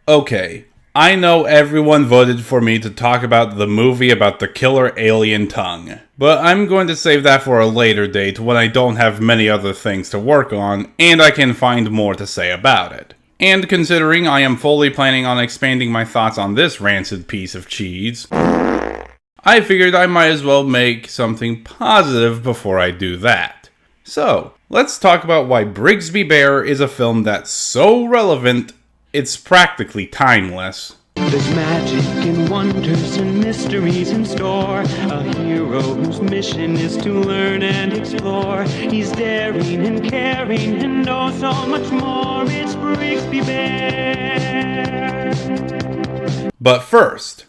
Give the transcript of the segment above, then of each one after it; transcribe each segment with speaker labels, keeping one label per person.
Speaker 1: Okay, I know everyone voted for me to talk about the movie about the killer alien tongue, but I'm going to save that for a later date when I don't have many other things to work on, and I can find more to say about it. And considering I am fully planning on expanding my thoughts on this rancid piece of cheese, I figured I might as well make something positive before I do that. So, let's talk about why Brigsby Bear is a film that's so relevant, it's practically timeless.
Speaker 2: There's magic and wonders and mysteries in store. A hero whose mission is to learn and explore. He's daring and caring and knows so much more. It's Brigsby Bear.
Speaker 1: But first,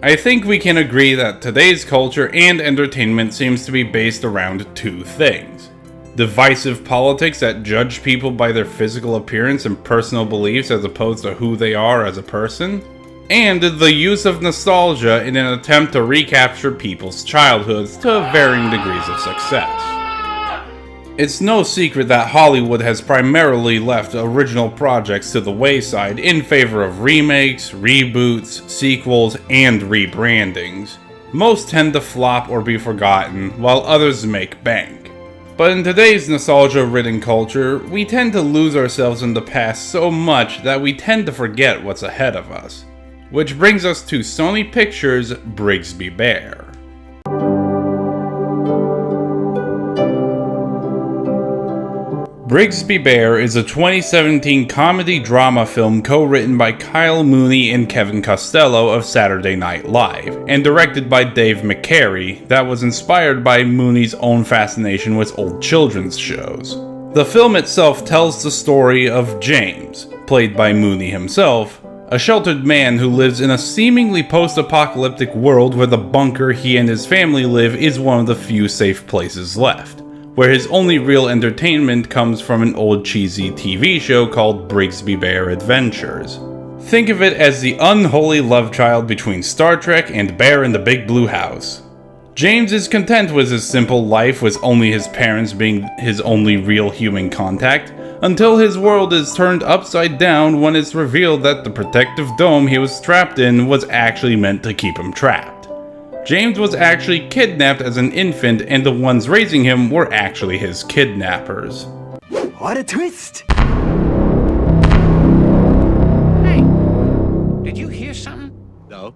Speaker 1: I think we can agree that today's culture and entertainment seems to be based around two things. Divisive politics that judge people by their physical appearance and personal beliefs as opposed to who they are as a person. And the use of nostalgia in an attempt to recapture people's childhoods to varying degrees of success. It's no secret that Hollywood has primarily left original projects to the wayside in favor of remakes, reboots, sequels, and rebrandings. Most tend to flop or be forgotten, while others make bank. But in today's nostalgia-ridden culture, we tend to lose ourselves in the past so much that we tend to forget what's ahead of us. Which brings us to Sony Pictures' Brigsby Bear. Brigsby Bear is a 2017 comedy-drama film co-written by Kyle Mooney and Kevin Costello of Saturday Night Live, and directed by Dave McCary, that was inspired by Mooney's own fascination with old children's shows. The film itself tells the story of James, played by Mooney himself, a sheltered man who lives in a seemingly post-apocalyptic world where the bunker he and his family live is one of the few safe places left, where his only real entertainment comes from an old cheesy TV show called Brigsby Bear Adventures. Think of it as the unholy love child between Star Trek and Bear in the Big Blue House. James is content with his simple life with only his parents being his only real human contact, until his world is turned upside down when it's revealed that the protective dome he was trapped in was actually meant to keep him trapped. James was actually kidnapped as an infant, and the ones raising him were actually his kidnappers.
Speaker 3: What a twist!
Speaker 4: Hey, did you hear something?
Speaker 3: No.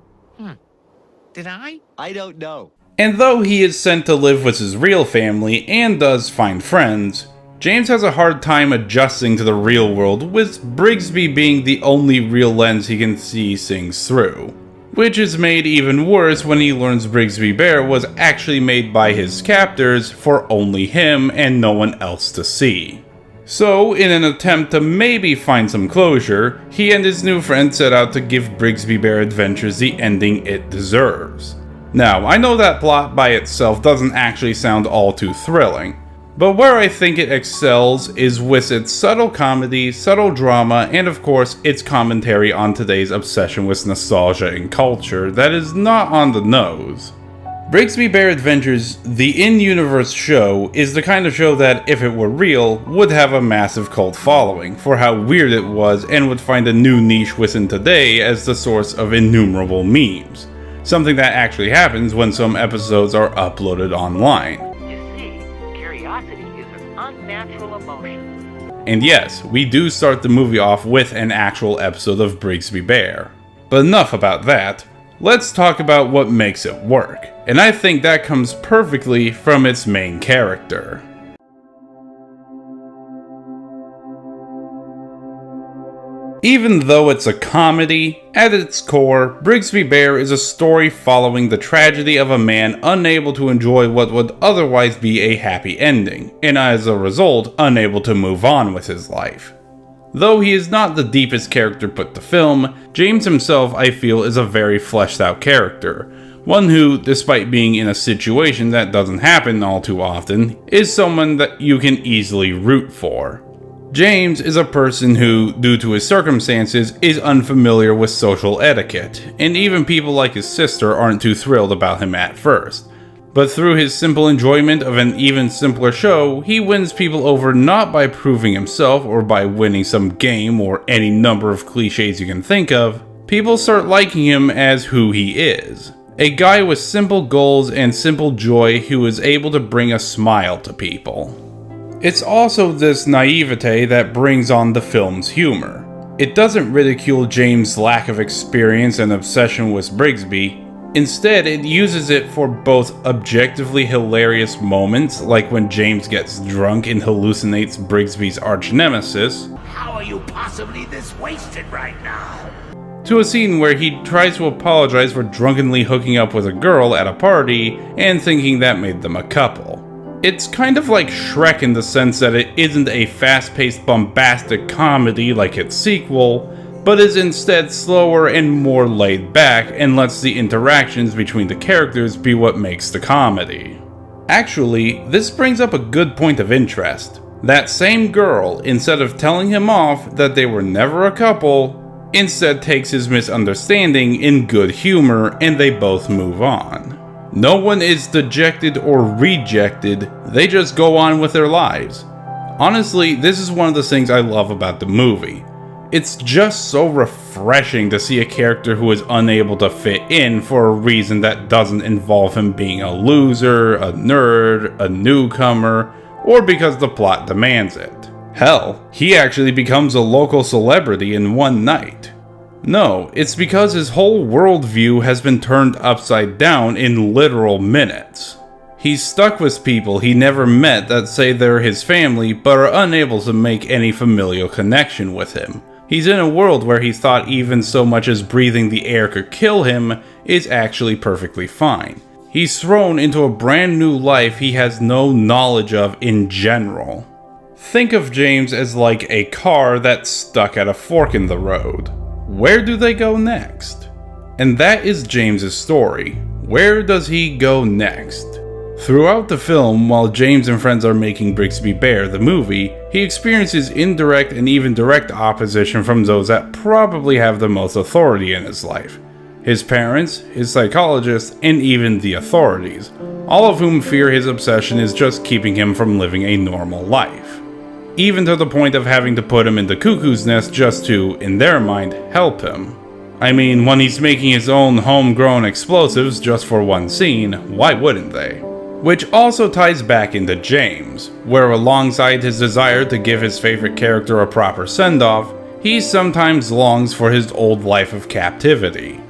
Speaker 4: Did I?
Speaker 3: I don't know.
Speaker 1: And though he is sent to live with his real family and does find friends, James has a hard time adjusting to the real world, with Brigsby being the only real lens he can see things through. Which is made even worse when he learns Brigsby Bear was actually made by his captors for only him and no one else to see. So, in an attempt to maybe find some closure, he and his new friend set out to give Brigsby Bear Adventures the ending it deserves. Now, I know that plot by itself doesn't actually sound all too thrilling, but where I think it excels is with its subtle comedy, subtle drama, and of course, its commentary on today's obsession with nostalgia and culture that is not on the nose. Brigsby Bear Adventures, the in-universe show, is the kind of show that, if it were real, would have a massive cult following for how weird it was and would find a new niche within today as the source of innumerable memes. Something that actually happens when some episodes are uploaded online.
Speaker 5: Unnatural emotion.
Speaker 1: And yes, we do start the movie off with an actual episode of Brigsby Bear. But enough about that, let's talk about what makes it work. And I think that comes perfectly from its main character. Even though it's a comedy, at its core, Brigsby Bear is a story following the tragedy of a man unable to enjoy what would otherwise be a happy ending, and as a result, unable to move on with his life. Though he is not the deepest character put to film, James himself, I feel, is a very fleshed out character. One who, despite being in a situation that doesn't happen all too often, is someone that you can easily root for. James is a person who, due to his circumstances, is unfamiliar with social etiquette, and even people like his sister aren't too thrilled about him at first. But through his simple enjoyment of an even simpler show, he wins people over not by proving himself or by winning some game or any number of cliches you can think of. People start liking him as who he is. A guy with simple goals and simple joy who is able to bring a smile to people. It's also this naivete that brings on the film's humor. It doesn't ridicule James' lack of experience and obsession with Brigsby. Instead, it uses it for both objectively hilarious moments, like when James gets drunk and hallucinates Brigsby's arch-nemesis,
Speaker 4: How are you possibly this wasted right now?
Speaker 1: to a scene where he tries to apologize for drunkenly hooking up with a girl at a party and thinking that made them a couple. It's kind of like Shrek in the sense that it isn't a fast-paced bombastic comedy like its sequel, but is instead slower and more laid back and lets the interactions between the characters be what makes the comedy. Actually, this brings up a good point of interest. That same girl, instead of telling him off that they were never a couple, instead takes his misunderstanding in good humor and they both move on. No one is dejected or rejected, they just go on with their lives. Honestly, this is one of the things I love about the movie. It's just so refreshing to see a character who is unable to fit in for a reason that doesn't involve him being a loser, a nerd, a newcomer, or because the plot demands it. Hell, he actually becomes a local celebrity in one night. No, it's because his whole worldview has been turned upside down in literal minutes. He's stuck with people he never met that say they're his family but are unable to make any familial connection with him. He's in a world where he thought even so much as breathing the air could kill him is actually perfectly fine. He's thrown into a brand new life he has no knowledge of in general. Think of James as like a car that's stuck at a fork in the road. Where do they go next? And that is James's story. Where does he go next? Throughout the film, while James and friends are making Brigsby Bear the movie, he experiences indirect and even direct opposition from those that probably have the most authority in his life. His parents, his psychologist, and even the authorities, all of whom fear his obsession is just keeping him from living a normal life. Even to the point of having to put him in the cuckoo's nest just to, in their mind, help him. I mean, when he's making his own homegrown explosives just for one scene, why wouldn't they? Which also ties back into James, where alongside his desire to give his favorite character a proper send-off, he sometimes longs for his old life of captivity.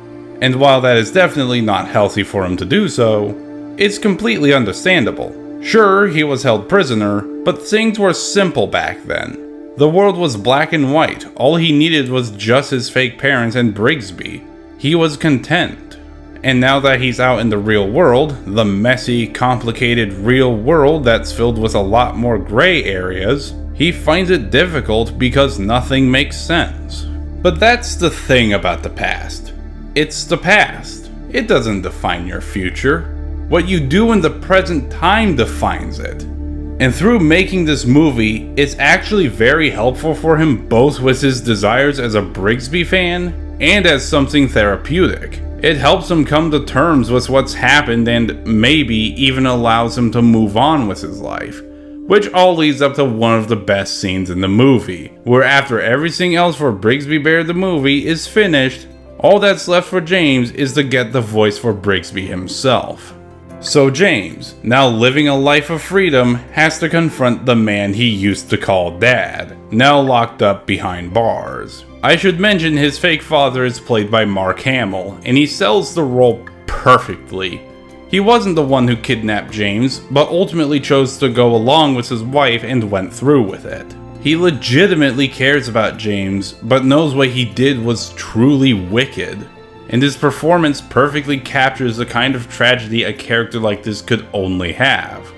Speaker 1: And while that is definitely not healthy for him to do so, it's completely understandable. Sure, he was held prisoner, but things were simple back then. The world was black and white, all he needed was just his fake parents and Brigsby. He was content. And now that he's out in the real world, the messy, complicated real world that's filled with a lot more gray areas, he finds it difficult because nothing makes sense. But that's the thing about the past. It's the past. It doesn't define your future. What you do in the present time defines it. And through making this movie, it's actually very helpful for him both with his desires as a Brigsby fan and as something therapeutic. It helps him come to terms with what's happened and maybe even allows him to move on with his life. Which all leads up to one of the best scenes in the movie, where after everything else for Brigsby Bear the movie is finished, all that's left for James is to get the voice for Brigsby himself. So James, now living a life of freedom, has to confront the man he used to call Dad, now locked up behind bars. I should mention his fake father is played by Mark Hamill, and he sells the role perfectly. He wasn't the one who kidnapped James, but ultimately chose to go along with his wife and went through with it. He legitimately cares about James, but knows what he did was truly wicked. And his performance perfectly captures the kind of tragedy a character like this could only have.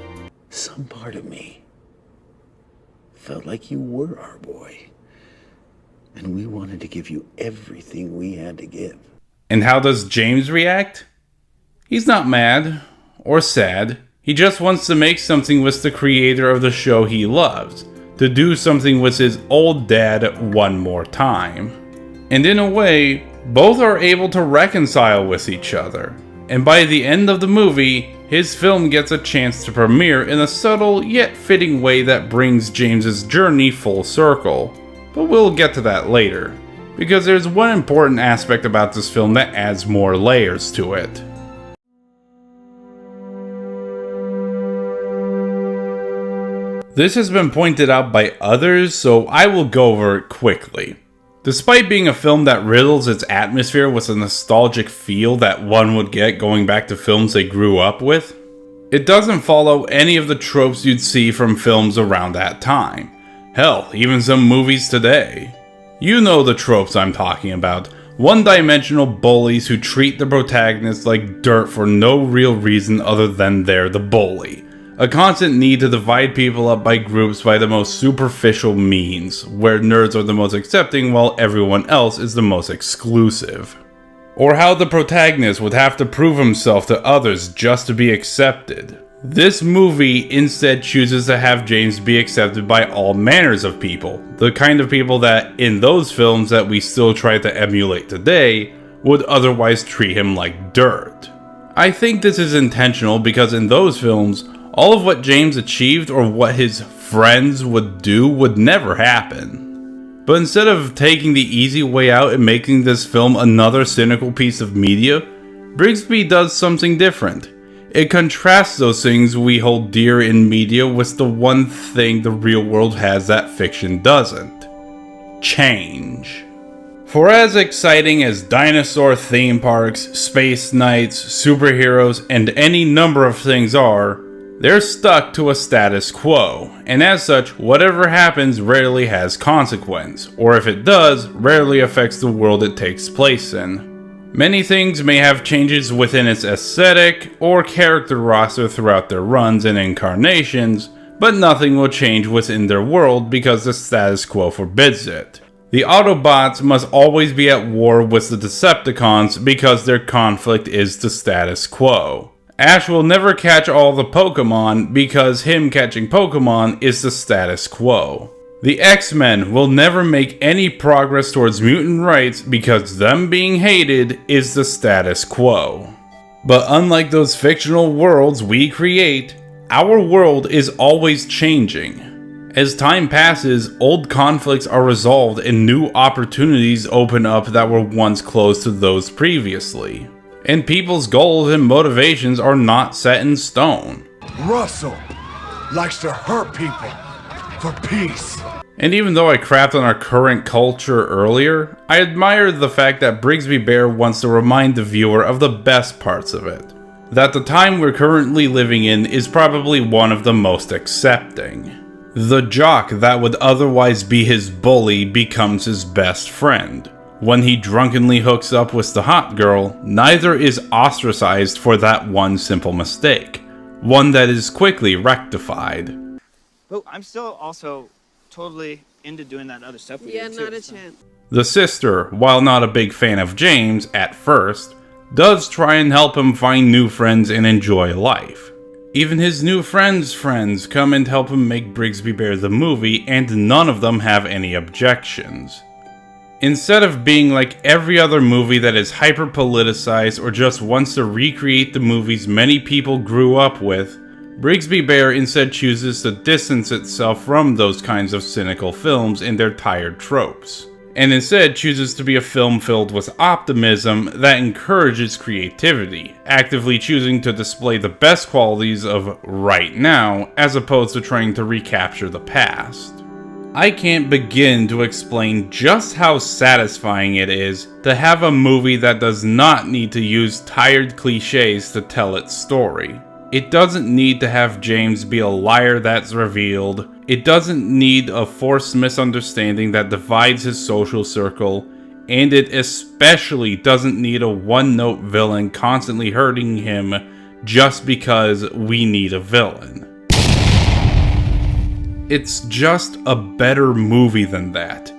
Speaker 6: Some part of me felt like you were our boy. And we wanted to give you everything we had to give.
Speaker 1: And how does James react? He's not mad or sad. He just wants to make something with the creator of the show he loves, to do something with his old dad one more time. And in a way, both are able to reconcile with each other. And by the end of the movie, his film gets a chance to premiere in a subtle yet fitting way that brings James's journey full circle. But we'll get to that later, because there's one important aspect about this film that adds more layers to it. This has been pointed out by others, so I will go over it quickly. Despite being a film that riddles its atmosphere with a nostalgic feel that one would get going back to films they grew up with, it doesn't follow any of the tropes you'd see from films around that time. Hell, even some movies today. You know the tropes I'm talking about. One-dimensional bullies who treat the protagonist like dirt for no real reason other than they're the bully. A constant need to divide people up by groups by the most superficial means, where nerds are the most accepting while everyone else is the most exclusive. Or how the protagonist would have to prove himself to others just to be accepted. This movie instead chooses to have James be accepted by all manners of people, the kind of people that, in those films that we still try to emulate today, would otherwise treat him like dirt. I think this is intentional because in those films, all of what James achieved or what his friends would do would never happen. But instead of taking the easy way out and making this film another cynical piece of media, Brigsby does something different. It contrasts those things we hold dear in media with the one thing the real world has that fiction doesn't: change. For as exciting as dinosaur theme parks, space nights, superheroes, and any number of things are, they're stuck to a status quo, and as such, whatever happens rarely has consequence, or if it does, rarely affects the world it takes place in. Many things may have changes within its aesthetic or character roster throughout their runs and incarnations, but nothing will change within their world because the status quo forbids it. The Autobots must always be at war with the Decepticons because their conflict is the status quo. Ash will never catch all the Pokemon because him catching Pokemon is the status quo. The X-Men will never make any progress towards mutant rights because them being hated is the status quo. But unlike those fictional worlds we create, our world is always changing. As time passes, old conflicts are resolved and new opportunities open up that were once closed to those previously. And people's goals and motivations are not set in stone.
Speaker 7: Russell likes to hurt people for peace.
Speaker 1: And even though I crapped on our current culture earlier, I admire the fact that Brigsby Bear wants to remind the viewer of the best parts of it. That the time we're currently living in is probably one of the most accepting. The jock that would otherwise be his bully becomes his best friend. When he drunkenly hooks up with the hot girl, neither is ostracized for that one simple mistake. One that is quickly rectified.
Speaker 8: But I'm still also totally into doing that other stuff with you too.
Speaker 9: Not a chance.
Speaker 1: The sister, while not a big fan of James at first, does try and help him find new friends and enjoy life. Even his new friends' friends come and help him make Brigsby Bear the movie, and none of them have any objections. Instead of being like every other movie that is hyper-politicized or just wants to recreate the movies many people grew up with, Brigsby Bear instead chooses to distance itself from those kinds of cynical films and their tired tropes, and instead chooses to be a film filled with optimism that encourages creativity, actively choosing to display the best qualities of right now as opposed to trying to recapture the past. I can't begin to explain just how satisfying it is to have a movie that does not need to use tired cliches to tell its story. It doesn't need to have James be a liar that's revealed. It doesn't need a forced misunderstanding that divides his social circle. And it especially doesn't need a one-note villain constantly hurting him just because we need a villain. It's just a better movie than that,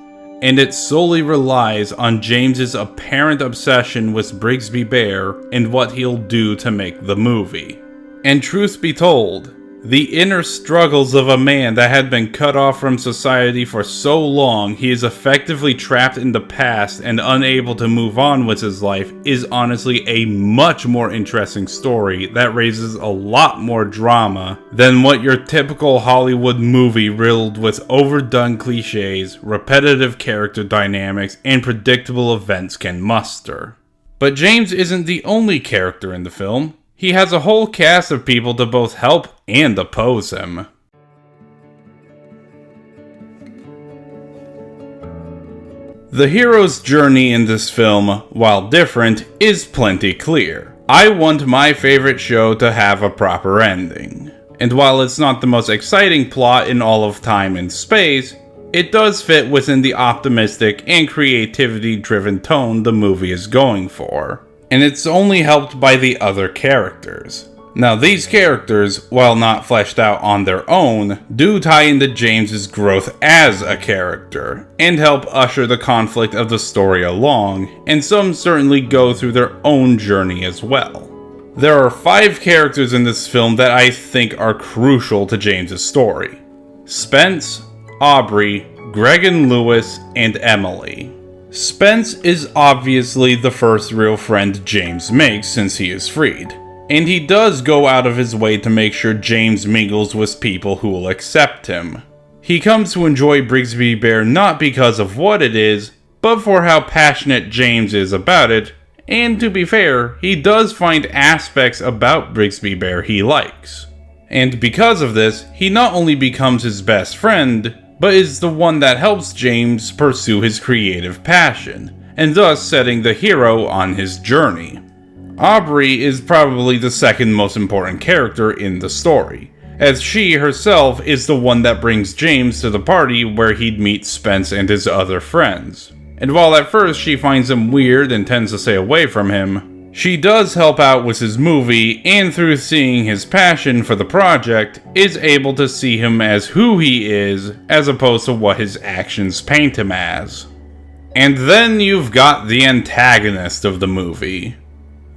Speaker 1: and it solely relies on James's apparent obsession with Brigsby Bear and what he'll do to make the movie. And truth be told, The inner struggles of a man that had been cut off from society for so long he is effectively trapped in the past and unable to move on with his life is honestly a much more interesting story that raises a lot more drama than what your typical Hollywood movie riddled with overdone cliches, repetitive character dynamics, and predictable events can muster. But James isn't the only character in the film. He has a whole cast of people to both help and oppose him. The hero's journey in this film, while different, is plenty clear. I want my favorite show to have a proper ending. And while it's not the most exciting plot in all of time and space, it does fit within the optimistic and creativity-driven tone the movie is going for. And it's only helped by the other characters. Now these characters, while not fleshed out on their own, do tie into James's growth as a character, and help usher the conflict of the story along, and some certainly go through their own journey as well. There are 5 characters in this film that I think are crucial to James's story. Spence, Aubrey, Greg and Lewis, and Emily. Spence is obviously the first real friend James makes since he is freed, and he does go out of his way to make sure James mingles with people who will accept him. He comes to enjoy Brigsby Bear not because of what it is, but for how passionate James is about it, and to be fair, he does find aspects about Brigsby Bear he likes. And because of this, he not only becomes his best friend, but is the one that helps James pursue his creative passion, and thus setting the hero on his journey. Aubrey is probably the second most important character in the story, as she herself is the one that brings James to the party where he'd meet Spence and his other friends. And while at first she finds him weird and tends to stay away from him, she does help out with his movie, and through seeing his passion for the project, is able to see him as who he is, as opposed to what his actions paint him as. And then you've got the antagonist of the movie.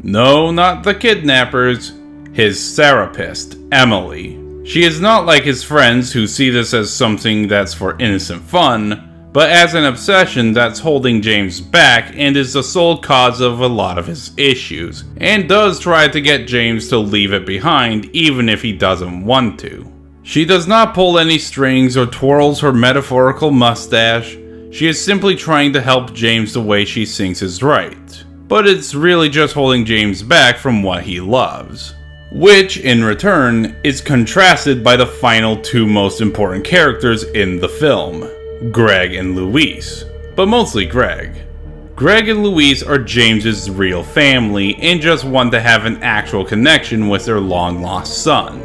Speaker 1: No, not the kidnappers, his therapist, Emily. She is not like his friends who see this as something that's for innocent fun, but as an obsession that's holding James back and is the sole cause of a lot of his issues, and does try to get James to leave it behind even if he doesn't want to. She does not pull any strings or twirls her metaphorical mustache. She is simply trying to help James the way she thinks is right, but it's really just holding James back from what he loves. Which, in return, is contrasted by the final 2 most important characters in the film. Greg and Louise, but mostly Greg. Greg and Louise are James's real family and just want to have an actual connection with their long-lost son.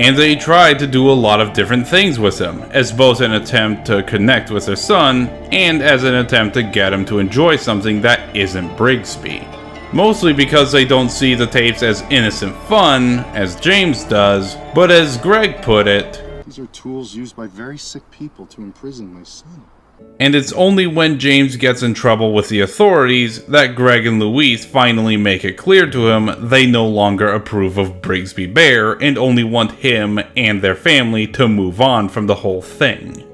Speaker 1: And they try to do a lot of different things with him, as both an attempt to connect with their son and as an attempt to get him to enjoy something that isn't Brigsby. Mostly because they don't see the tapes as innocent fun, as James does, but as Greg put it,
Speaker 9: "These are tools used by very sick people to imprison my son."
Speaker 1: And it's only when James gets in trouble with the authorities that Greg and Louise finally make it clear to him they no longer approve of Brigsby Bear and only want him and their family to move on from the whole thing.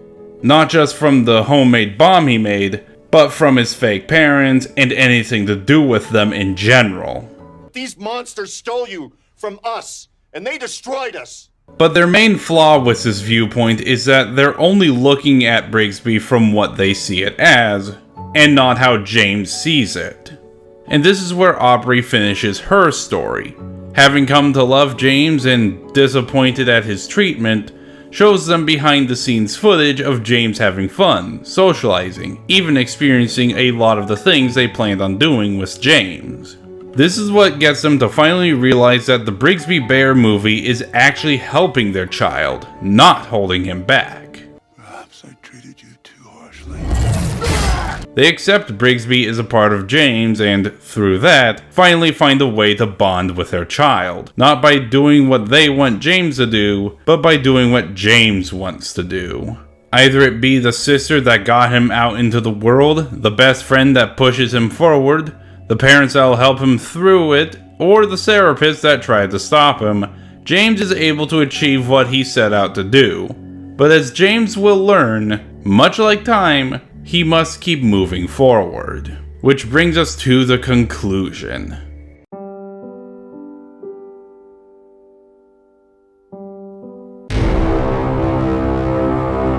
Speaker 1: Not just from the homemade bomb he made, but from his fake parents and anything to do with them in general.
Speaker 7: These monsters stole you from us, and they destroyed us.
Speaker 1: But their main flaw with this viewpoint is that they're only looking at Brigsby from what they see it as, and not how James sees it. And this is where Aubrey finishes her story. Having come to love James and disappointed at his treatment, shows them behind the scenes footage of James having fun, socializing, even experiencing a lot of the things they planned on doing with James. This is what gets them to finally realize that the Brigsby Bear movie is actually helping their child, not holding him back.
Speaker 7: Perhaps I treated you too harshly.
Speaker 1: They accept Brigsby is a part of James and, through that, finally find a way to bond with their child. Not by doing what they want James to do, but by doing what James wants to do. Either it be the sister that got him out into the world, the best friend that pushes him forward, the parents that'll help him through it, or the therapist that tried to stop him, James is able to achieve what he set out to do. But as James will learn, much like time, he must keep moving forward. Which brings us to the conclusion.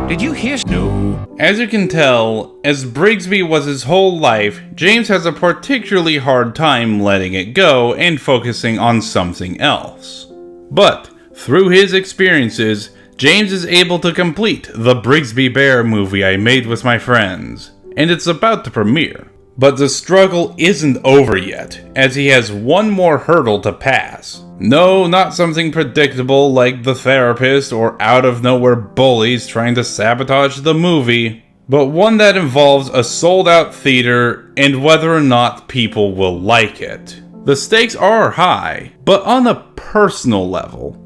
Speaker 4: Did you hear? No.
Speaker 1: As you can tell, as Brigsby was his whole life, James has a particularly hard time letting it go and focusing on something else. But, through his experiences, James is able to complete the Brigsby Bear movie I made with my friends, and it's about to premiere. But the struggle isn't over yet, as he has one more hurdle to pass. No, not something predictable like the therapist or out-of-nowhere bullies trying to sabotage the movie, but one that involves a sold-out theater and whether or not people will like it. The stakes are high, but on a personal level,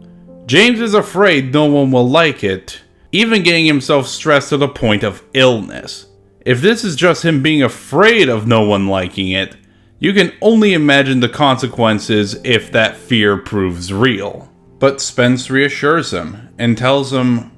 Speaker 1: James is afraid no one will like it, even getting himself stressed to the point of illness. If this is just him being afraid of no one liking it, you can only imagine the consequences if that fear proves real. But Spence reassures him and tells him,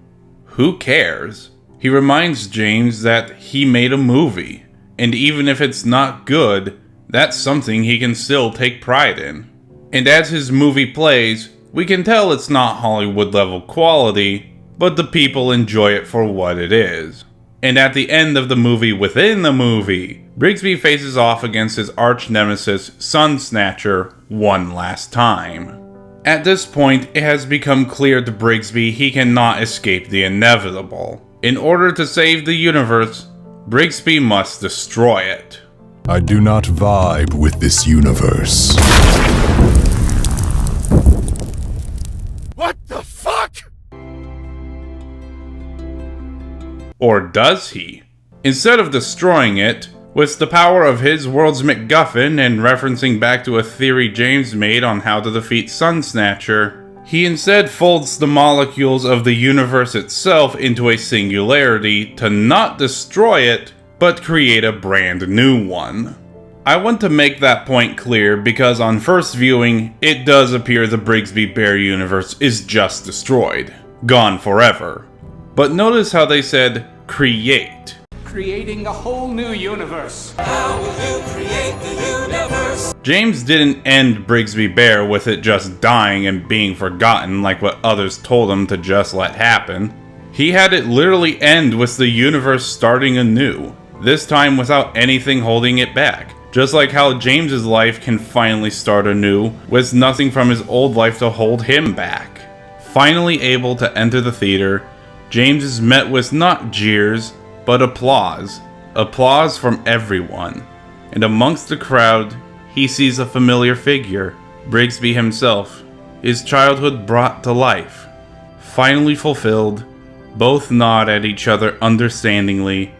Speaker 1: who cares? He reminds James that he made a movie, and even if it's not good, that's something he can still take pride in. And as his movie plays, we can tell it's not Hollywood level quality, but the people enjoy it for what it is. And at the end of the movie within the movie, Brigsby faces off against his arch nemesis, Sun Snatcher, one last time. At this point, it has become clear to Brigsby he cannot escape the inevitable. In order to save the universe, Brigsby must destroy it.
Speaker 7: I do not vibe with this universe. What the fuck?
Speaker 1: Or does he? Instead of destroying it, with the power of his world's MacGuffin and referencing back to a theory James made on how to defeat Sun Snatcher, he instead folds the molecules of the universe itself into a singularity to not destroy it, but create a brand new one. I want to make that point clear because on first viewing, it does appear the Brigsby Bear universe is just destroyed, gone forever. But notice how they said, create.
Speaker 4: Creating a whole new universe.
Speaker 10: How will you create the universe?
Speaker 1: James didn't end Brigsby Bear with it just dying and being forgotten like what others told him to just let happen. He had it literally end with the universe starting anew, this time without anything holding it back. Just like how James's life can finally start anew with nothing from his old life to hold him back. Finally able to enter the theater, James is met with not jeers, but applause. Applause from everyone. And amongst the crowd, he sees a familiar figure, Brigsby himself, his childhood brought to life. Finally fulfilled, both nod at each other understandingly,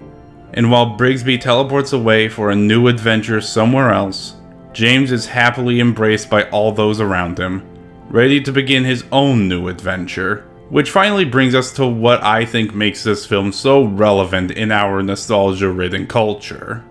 Speaker 1: and while Brigsby teleports away for a new adventure somewhere else, James is happily embraced by all those around him, ready to begin his own new adventure. Which finally brings us to what I think makes this film so relevant in our nostalgia-ridden culture.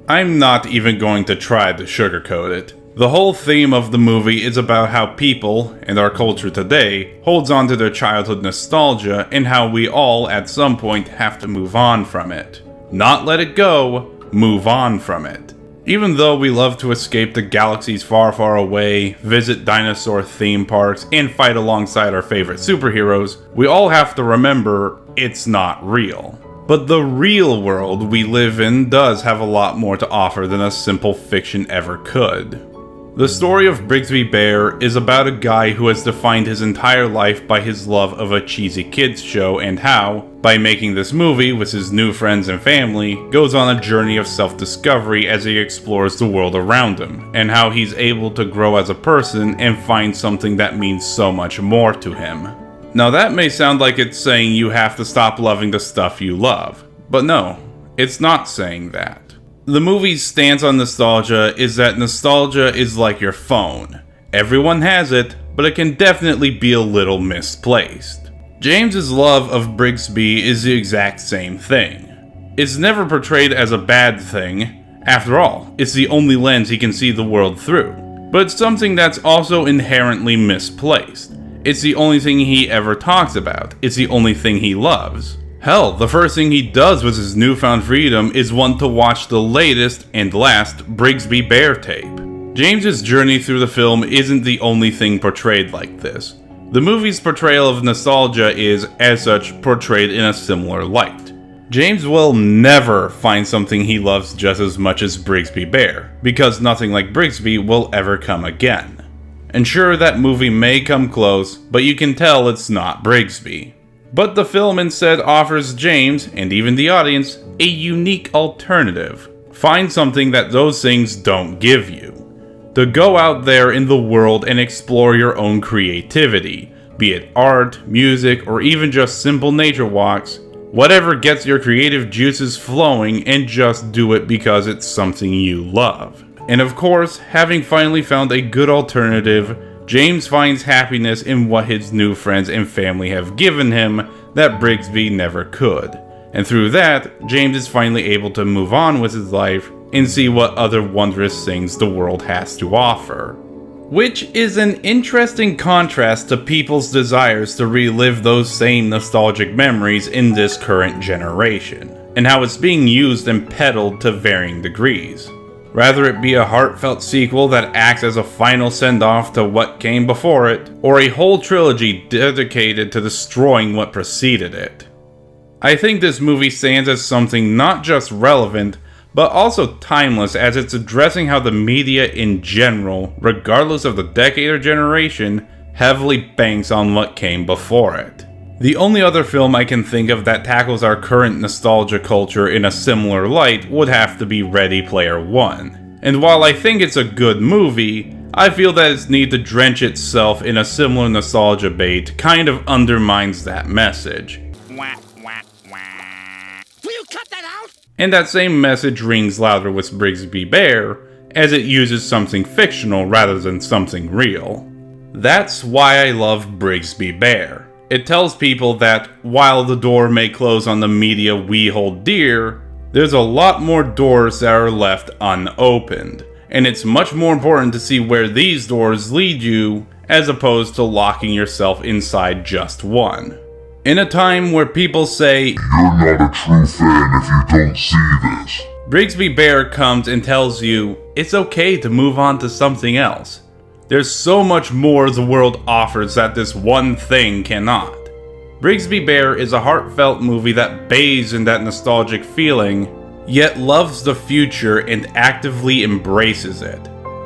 Speaker 1: I'm not even going to try to sugarcoat it. The whole theme of the movie is about how people, and our culture today, holds on to their childhood nostalgia and how we all, at some point, have to move on from it. Not let it go, move on from it. Even though we love to escape to galaxies far, far away, visit dinosaur theme parks, and fight alongside our favorite superheroes, we all have to remember it's not real. But the real world we live in does have a lot more to offer than a simple fiction ever could. The story of Brigsby Bear is about a guy who has defined his entire life by his love of a cheesy kids show and how, by making this movie with his new friends and family, goes on a journey of self-discovery as he explores the world around him, and how he's able to grow as a person and find something that means so much more to him. Now that may sound like it's saying you have to stop loving the stuff you love, but no, it's not saying that. The movie's stance on nostalgia is that nostalgia is like your phone. Everyone has it, but it can definitely be a little misplaced. James's love of Brigsby is the exact same thing. It's never portrayed as a bad thing, After all, it's the only lens he can see the world through. But it's something that's also inherently misplaced. It's the only thing he ever talks about. It's the only thing he loves. Hell, the first thing he does with his newfound freedom is want to watch the latest and last Brigsby Bear tape. James's journey through the film isn't the only thing portrayed like this. The movie's portrayal of nostalgia is, as such, portrayed in a similar light. James will never find something he loves just as much as Brigsby Bear, because nothing like Brigsby will ever come again. And sure, that movie may come close, but you can tell it's not Brigsby. But the film instead offers James, and even the audience, a unique alternative. Find something that those things don't give you. To go out there in the world and explore your own creativity, be it art, music, or even just simple nature walks. Whatever gets your creative juices flowing, and just do it because it's something you love. And of course, having finally found a good alternative, James finds happiness in what his new friends and family have given him that Brigsby never could. And through that, James is finally able to move on with his life and see what other wondrous things the world has to offer. Which is an interesting contrast to people's desires to relive those same nostalgic memories in this current generation, and how it's being used and peddled to varying degrees. Rather it be a heartfelt sequel that acts as a final send-off to what came before it, or a whole trilogy dedicated to destroying what preceded it. I think this movie stands as something not just relevant, but also timeless, as it's addressing how the media in general, regardless of the decade or generation, heavily banks on what came before it. The only other film I can think of that tackles our current nostalgia culture in a similar light would have to be Ready Player One. And while I think it's a good movie, I feel that its need to drench itself in a similar nostalgia bait kind of undermines that message.
Speaker 10: Will you cut that out?
Speaker 1: And that same message rings louder with Brigsby Bear, as it uses something fictional rather than something real. That's why I love Brigsby Bear. It tells people that, while the door may close on the media we hold dear, there's a lot more doors that are left unopened, and it's much more important to see where these doors lead you, as opposed to locking yourself inside just one. In a time where people say,
Speaker 7: You're not a true fan if you don't see this,
Speaker 1: Brigsby Bear comes and tells you, it's okay to move on to something else. There's so much more the world offers that this one thing cannot. Brigsby Bear is a heartfelt movie that bathes in that nostalgic feeling, yet loves the future and actively embraces it.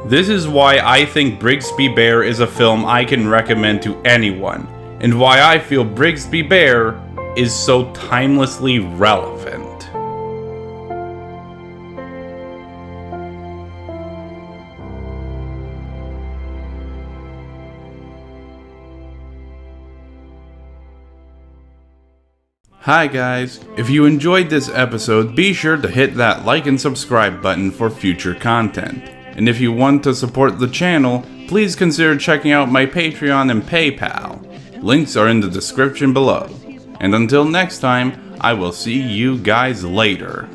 Speaker 1: This is why I think Brigsby Bear is a film I can recommend to anyone, and why I feel Brigsby Bear is so timelessly relevant. Hi guys, if you enjoyed this episode, be sure to hit that like and subscribe button for future content. And if you want to support the channel, please consider checking out my Patreon and PayPal. Links are in the description below. And until next time, I will see you guys later.